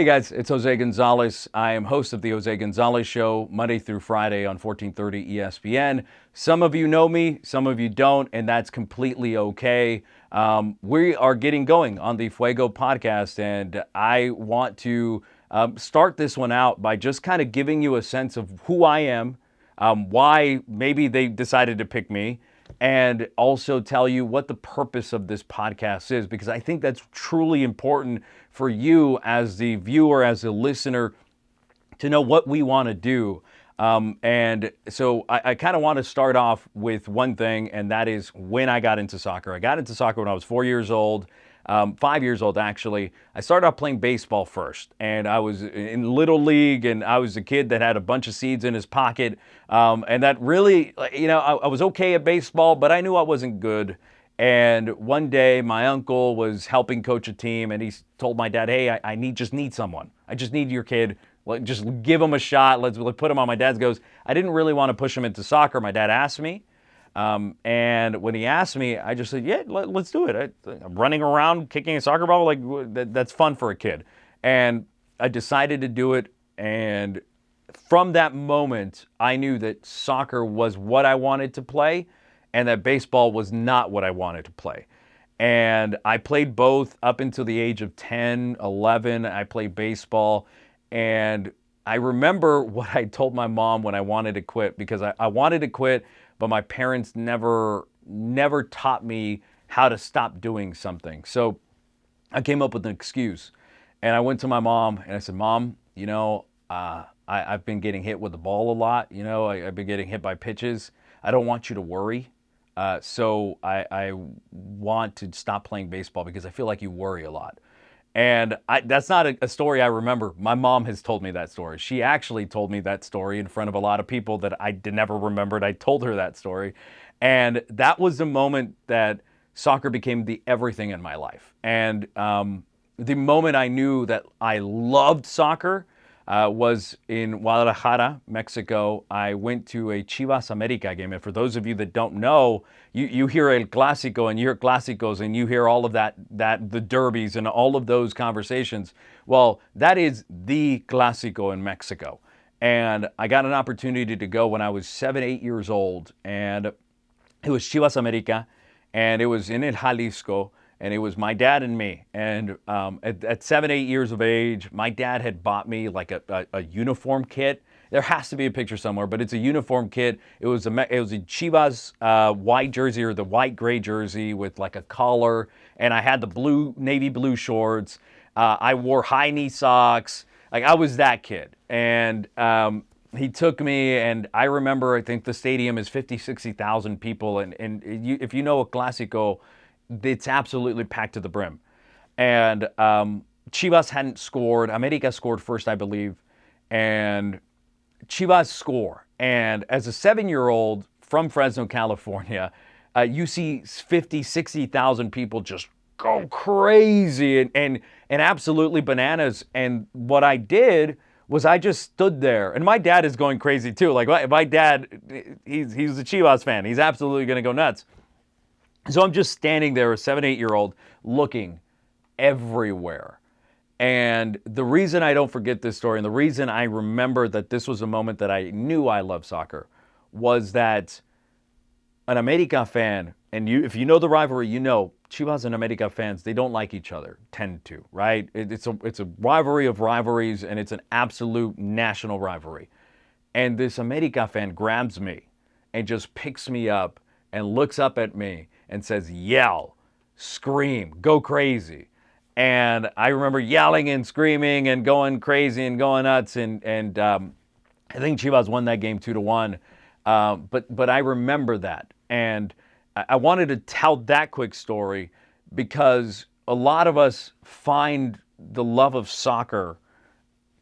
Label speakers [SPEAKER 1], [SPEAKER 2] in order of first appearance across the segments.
[SPEAKER 1] Hey guys, it's Jose Gonzalez. I am host of the Jose Gonzalez Show, Monday through Friday on 1430 ESPN. Some of you know me, some of you don't, and that's completely okay. We are getting going on the Fuego podcast, and I want to start this one out by just kind of giving you a sense of who I am, why maybe they decided to pick me, and also tell you what the purpose of this podcast is, because I think that's truly important for you as the viewer, as the listener, to know what we want to do. And so I kind of want to start off with one thing, and that is when I got into soccer. I got into soccer when I was 4 years old, 5 years old actually. I started off playing baseball first, and I was in Little League, and I was a kid that had a bunch of seeds in his pocket. And that really, I was okay at baseball, but I knew I wasn't good. And one day my uncle was helping coach a team, and he told my dad, hey, I just need someone. I just need your kid. Just give him a shot. Let's put him on. My dad goes, I didn't really want to push him into soccer. My dad asked me. And when he asked me, I just said, yeah, let's do it. I'm running around kicking a soccer ball. That's fun for a kid. And I decided to do it. And from that moment, I knew that soccer was what I wanted to play, and that baseball was not what I wanted to play. And I played both up until the age of 10, 11. I played baseball. And I remember what I told my mom when I wanted to quit, because I wanted to quit, but my parents never taught me how to stop doing something. So I came up with an excuse. And I went to my mom and I said, Mom, I've been getting hit with the ball a lot. I've been getting hit by pitches. I don't want you to worry. So I want to stop playing baseball because I feel like you worry a lot. And that's not a story I remember. My mom has told me that story. She actually told me that story in front of a lot of people that I never remembered. I told her that story. And that was the moment that soccer became the everything in my life. And the moment I knew that I loved soccer was in Guadalajara, Mexico. I went to a Chivas America game. And for those of you that don't know, you hear El Clásico and you hear Clásicos and you hear all of that the derbies and all of those conversations. Well, that is the Clásico in Mexico. And I got an opportunity to go when I was 7, 8 years old. And it was Chivas America, and it was in El Jalisco. And it was my dad and me. And at 7, 8 years of age, my dad had bought me like a uniform kit. There has to be a picture somewhere, but it's a uniform kit. It was a Chivas white jersey, or the white gray jersey with like a collar. And I had the navy blue shorts. I wore high knee socks. Like, I was that kid. And he took me, and I remember, I think the stadium is 50, 60,000 people. And if you know a Clásico, it's absolutely packed to the brim. And Chivas hadn't scored. America scored first, I believe. And Chivas score. And as a 7-year-old from Fresno, California, you see 50, 60,000 people just go crazy and absolutely bananas. And what I did was I just stood there. And my dad is going crazy too. Like, my dad, he's a Chivas fan. He's absolutely going to go nuts. So I'm just standing there, a 7, 8-year-old, looking everywhere. And the reason I don't forget this story, and the reason I remember that this was a moment that I knew I loved soccer, was that an America fan, and if you know the rivalry, you know Chivas and America fans, they don't like each other, tend to, right? It's a rivalry of rivalries, and it's an absolute national rivalry. And this America fan grabs me and just picks me up and looks up at me and says, yell, scream, go crazy. And I remember yelling and screaming and going crazy and going nuts. And I think Chivas won that game 2-1. But I remember that. And I wanted to tell that quick story because a lot of us find the love of soccer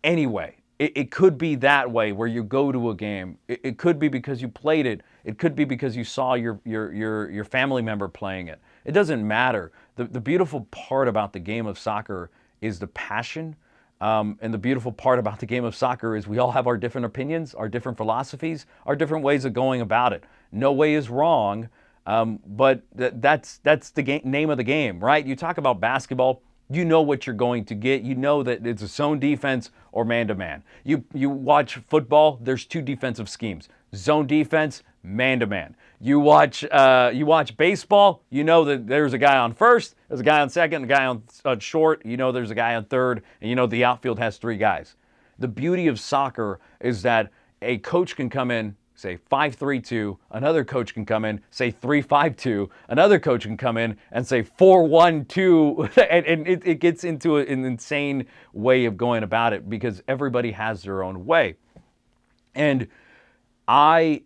[SPEAKER 1] anyway. It could be that way, where you go to a game. It could be because you played it. It could be because you saw your family member playing it. It doesn't matter. The beautiful part about the game of soccer is the passion. And the beautiful part about the game of soccer is we all have our different opinions, our different philosophies, our different ways of going about it. No way is wrong, but that's the name of the game, right? You talk about basketball. You know what you're going to get. You know that it's a zone defense or man-to-man. You watch football, there's two defensive schemes. Zone defense, man-to-man. You watch baseball, you know that there's a guy on first, there's a guy on second, a guy on short, you know there's a guy on third, and you know the outfield has three guys. The beauty of soccer is that a coach can come in, say 5-3-2, another coach can come in, say 3-5-2, another coach can come in and say 4-1-2, and it gets into an insane way of going about it because everybody has their own way. And I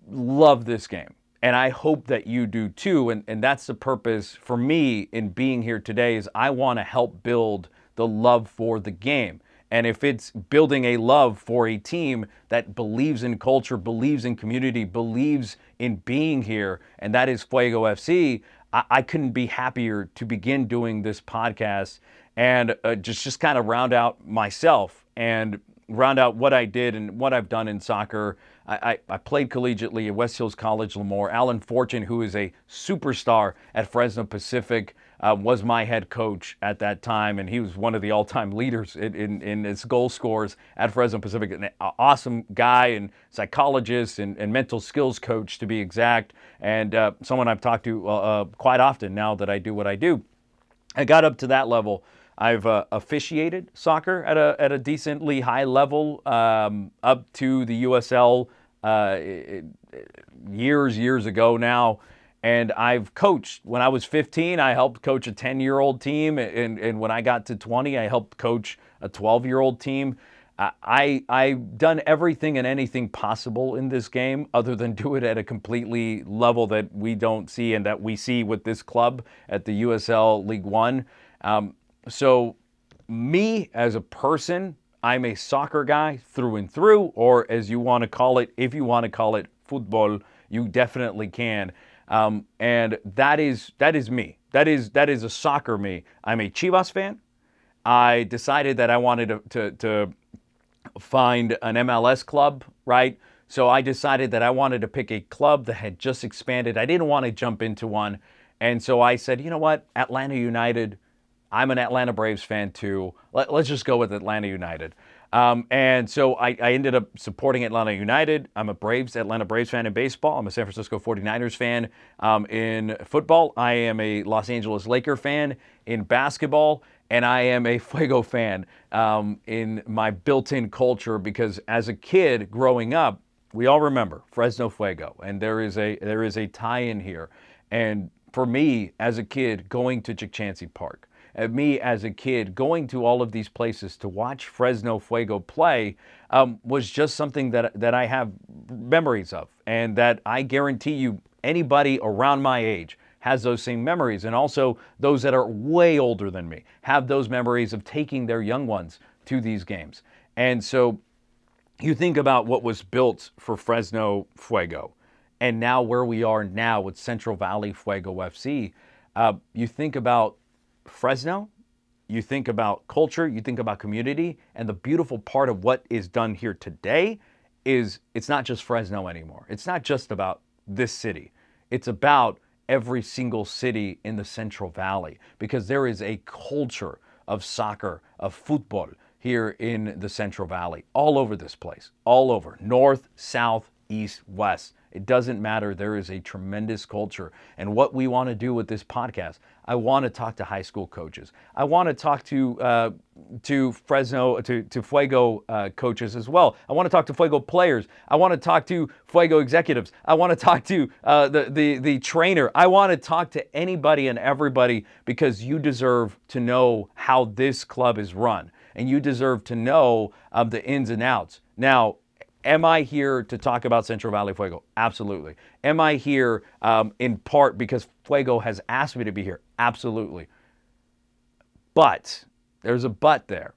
[SPEAKER 1] love this game, and I hope that you do too, and that's the purpose for me in being here today is I want to help build the love for the game. And if it's building a love for a team that believes in culture, believes in community, believes in being here, and that is Fuego FC, I couldn't be happier to begin doing this podcast and just kind of round out myself and round out what I did and what I've done in soccer. I played collegiately at West Hills College, Lemoore. Alan Fortune, who is a superstar at Fresno Pacific, was my head coach at that time, and he was one of the all-time leaders in his goal scores at Fresno Pacific. An awesome guy and psychologist and mental skills coach, to be exact, and someone I've talked to quite often now that I do what I do. I got up to that level. I've officiated soccer at a decently high level up to the USL years ago now. And I've coached. When I was 15, I helped coach a 10-year-old team. And when I got to 20, I helped coach a 12-year-old team. I've done everything and anything possible in this game other than do it at a completely level that we don't see and that we see with this club at the USL League One. So me as a person, I'm a soccer guy through and through, or as you want to call it, if you want to call it football, you definitely can. And that is me. That is a soccer me. I'm a Chivas fan. I decided that I wanted to find an MLS club, right? So I decided that I wanted to pick a club that had just expanded. I didn't want to jump into one. And so I said, you know what? Atlanta United. I'm an Atlanta Braves fan too. Let's just go with Atlanta United. And so I ended up supporting Atlanta United. I'm a Atlanta Braves fan in baseball. I'm a San Francisco 49ers fan in football. I am a Los Angeles Laker fan in basketball. And I am a Fuego fan in my built-in culture because as a kid growing up, we all remember Fresno Fuego. And there is a tie-in here. And for me, as a kid, going to Chick-Chancey Park, me as a kid going to all of these places to watch Fresno Fuego play was just something that I have memories of, and that I guarantee you anybody around my age has those same memories, and also those that are way older than me have those memories of taking their young ones to these games. And so you think about what was built for Fresno Fuego, and now where we are now with Central Valley Fuego FC, you think about Fresno, you think about culture, you think about community, and the beautiful part of what is done here today is it's not just Fresno anymore. It's not just about this city. It's about every single city in the Central Valley because there is a culture of soccer, of football here in the Central Valley, all over this place, all over, north, south, east, west. It doesn't matter. There is a tremendous culture. And what we want to do with this podcast, I want to talk to high school coaches. I want to talk to Fresno, to Fuego coaches as well. I want to talk to Fuego players. I want to talk to Fuego executives. I want to talk to the trainer. I want to talk to anybody and everybody because you deserve to know how this club is run. And you deserve to know the ins and outs. Now, am I here to talk about Central Valley Fuego? Absolutely. Am I here in part because Fuego has asked me to be here? Absolutely. But there's a but there.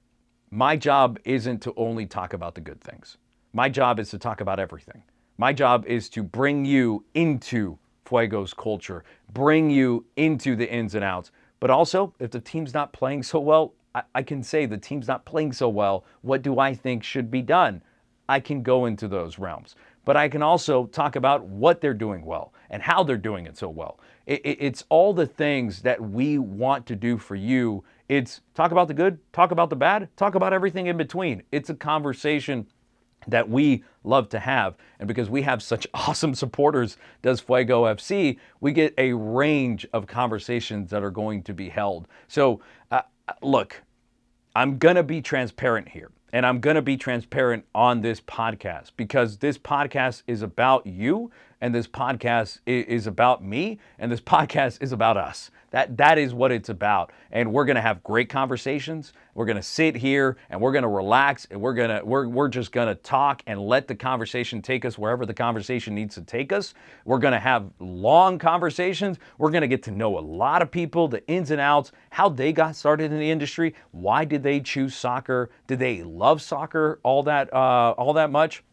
[SPEAKER 1] My job isn't to only talk about the good things. My job is to talk about everything. My job is to bring you into Fuego's culture, bring you into the ins and outs. But also, if the team's not playing so well, I can say the team's not playing so well. What do I think should be done? I can go into those realms. But I can also talk about what they're doing well and how they're doing it so well. It's all the things that we want to do for you It's talk about the good, talk about the bad, talk about everything in between. It's a conversation that we love to have. And because we have such awesome supporters, does Fuego FC, we get a range of conversations that are going to be held. So look, I'm going to be transparent here. And I'm going to be transparent on this podcast because this podcast is about you and this podcast is about me and this podcast is about us. That is what it's about. And we're going to have great conversations. We're going to sit here and we're going to relax and we're just going to talk and let the conversation take us wherever the conversation needs to take us. We're going to have long conversations. We're going to get to know a lot of people, the ins and outs, how they got started in the industry. Why did they choose soccer? Did they love soccer all that much?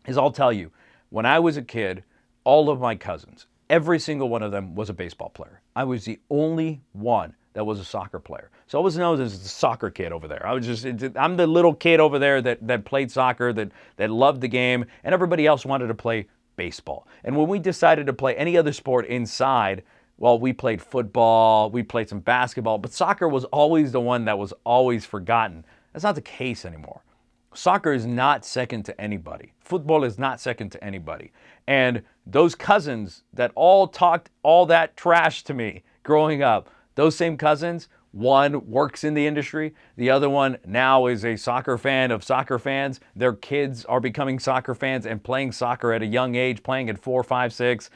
[SPEAKER 1] Is I'll tell you, when I was a kid, all of my cousins, every single one of them was a baseball player. I was the only one that was a soccer player. So I was known as the soccer kid over there. I'm the little kid over there that played soccer, that loved the game, and everybody else wanted to play baseball. And when we decided to play any other sport inside, well, we played football, we played some basketball, but soccer was always the one that was always forgotten. That's not the case anymore. Soccer is not second to anybody. Football is not second to anybody. And those cousins that all talked all that trash to me growing up, those same cousins, one works in the industry, the other one now is a soccer fan of soccer fans. Their kids are becoming soccer fans and playing soccer at a young age, playing at 4, 5, 6.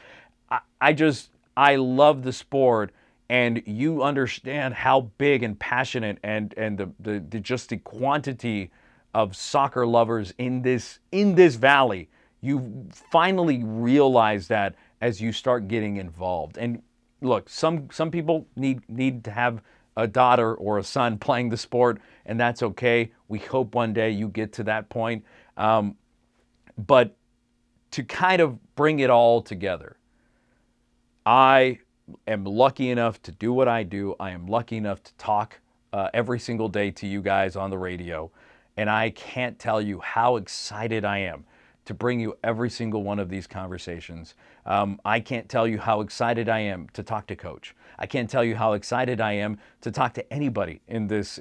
[SPEAKER 1] I love the sport, and you understand how big and passionate and the quantity of soccer lovers in this valley. You finally realize that as you start getting involved. And look, some people need to have a daughter or a son playing the sport, and that's okay. We hope one day you get to that point. But to kind of bring it all together, I am lucky enough to do what I do. I am lucky enough to talk every single day to you guys on the radio. And I can't tell you how excited I am to bring you every single one of these conversations. I can't tell you how excited I am to talk to Coach. I can't tell you how excited I am to talk to anybody in this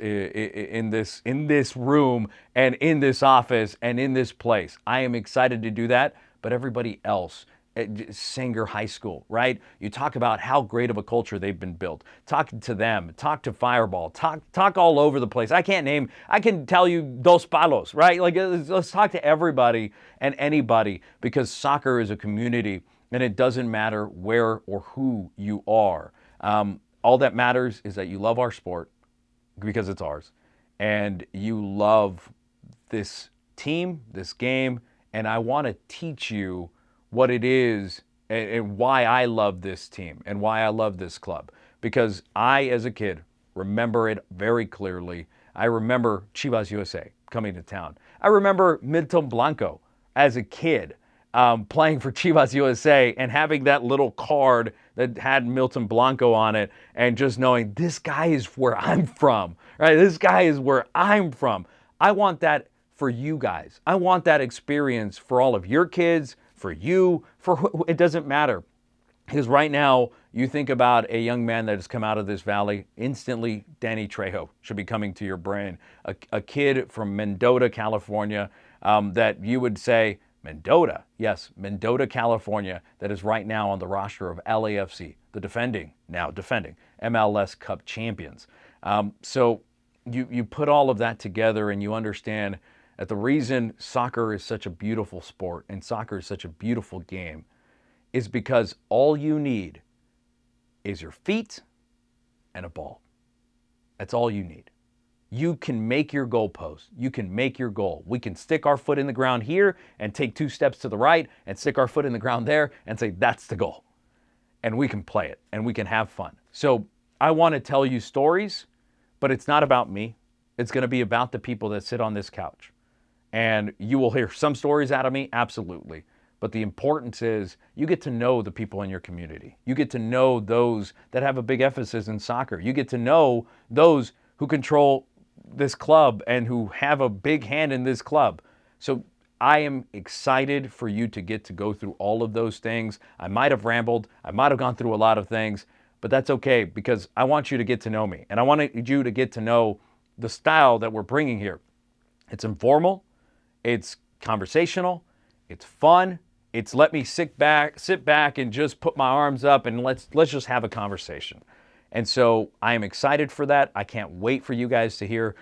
[SPEAKER 1] room and in this office and in this place. I am excited to do that, but everybody else at Sanger High School, right? You talk about how great of a culture they've been built. Talk to them, talk to Fireball, talk all over the place. I can tell you Dos Palos, right? Like, let's talk to everybody and anybody, because soccer is a community and it doesn't matter where or who you are. All that matters is that you love our sport because it's ours, and you love this team, this game, and I want to teach you what it is and why I love this team and why I love this club. Because I, as a kid, remember it very clearly. I remember Chivas USA coming to town. I remember Milton Blanco as a kid playing for Chivas USA and having that little card that had Milton Blanco on it and just knowing this guy is where I'm from, right? This guy is where I'm from. I want that for you guys. I want that experience for all of your kids, for you, it doesn't matter. Because right now, you think about a young man that has come out of this valley, instantly Danny Trejo should be coming to your brain. A kid from Mendota, California, that you would say, Mendota, yes, Mendota, California, that is right now on the roster of LAFC, the defending MLS Cup champions. So you put all of that together and you understand that the reason soccer is such a beautiful sport and soccer is such a beautiful game is because all you need is your feet and a ball. That's all you need. You can make your goalpost. You can make your goal. We can stick our foot in the ground here and take 2 steps to the right and stick our foot in the ground there and say, that's the goal. And we can play it and we can have fun. So I want to tell you stories, but it's not about me. It's going to be about the people that sit on this couch. And you will hear some stories out of me, absolutely. But the importance is you get to know the people in your community. You get to know those that have a big emphasis in soccer. You get to know those who control this club and who have a big hand in this club. So I am excited for you to get to go through all of those things. I might have rambled. I might have gone through a lot of things. but that's okay because I want you to get to know me, and I want you to get to know the style that we're bringing here. It's informal, it's conversational, it's fun. It's let me sit back and just put my arms up and let's just have a conversation. And so I am excited for that. I can't wait for you guys to hear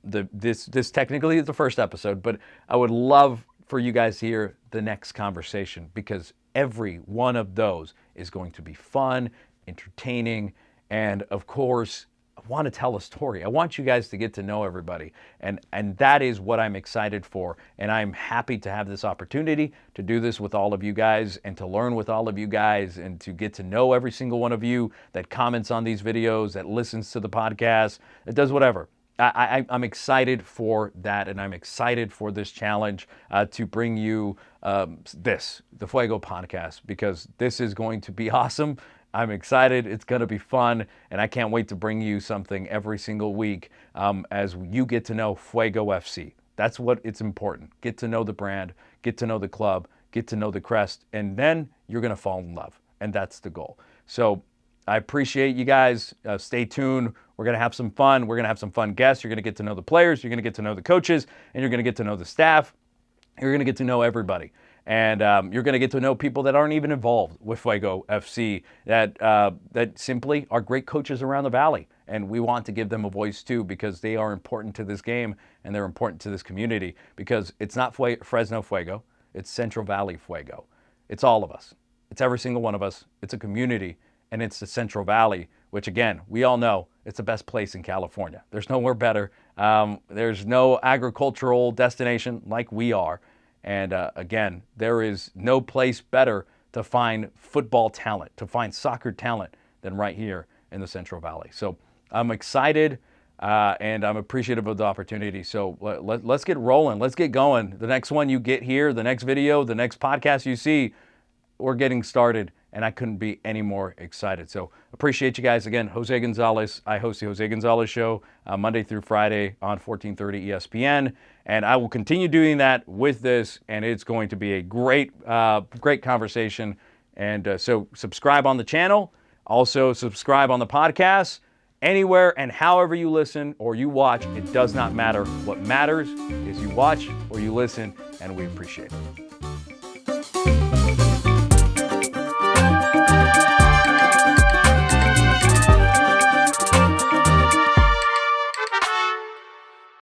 [SPEAKER 1] this technically is the first episode, but I would love for you guys to hear the next conversation because every one of those is going to be fun, entertaining, and of course, I want to tell a story. I want you guys to get to know everybody. And that is what I'm excited for. And I'm happy to have this opportunity to do this with all of you guys and to learn with all of you guys and to get to know every single one of you that comments on these videos, that listens to the podcast, that does whatever. I'm excited for that, and I'm excited for this challenge to bring you the Fuego podcast, because this is going to be awesome. I'm excited. It's going to be fun, and I can't wait to bring you something every single week as you get to know Fuego FC. That's what it's important. Get to know the brand, get to know the club, get to know the crest, and then you're going to fall in love, and that's the goal. So I appreciate you guys. Stay tuned. We're going to have some fun. We're going to have some fun guests. You're going to get to know the players. You're going to get to know the coaches, and you're going to get to know the staff. You're going to get to know everybody. And you're going to get to know people that aren't even involved with Fuego FC, that simply are great coaches around the Valley. And we want to give them a voice too, because they are important to this game and they're important to this community, because it's not Fresno Fuego, it's Central Valley Fuego. It's all of us. It's every single one of us. It's a community, and it's the Central Valley, which again, we all know it's the best place in California. There's nowhere better. There's no agricultural destination like we are. And again, there is no place better to find football talent, to find soccer talent than right here in the Central Valley. So I'm excited and I'm appreciative of the opportunity. So let's get rolling. Let's get going. The next one you get here, the next video, the next podcast you see, we're getting started. And I couldn't be any more excited. So appreciate you guys. Again, Jose Gonzalez. I host the Jose Gonzalez Show Monday through Friday on 1430 ESPN. And I will continue doing that with this. And it's going to be a great conversation. And so subscribe on the channel. Also subscribe on the podcast. Anywhere and however you listen or you watch, it does not matter. What matters is you watch or you listen, and we appreciate it.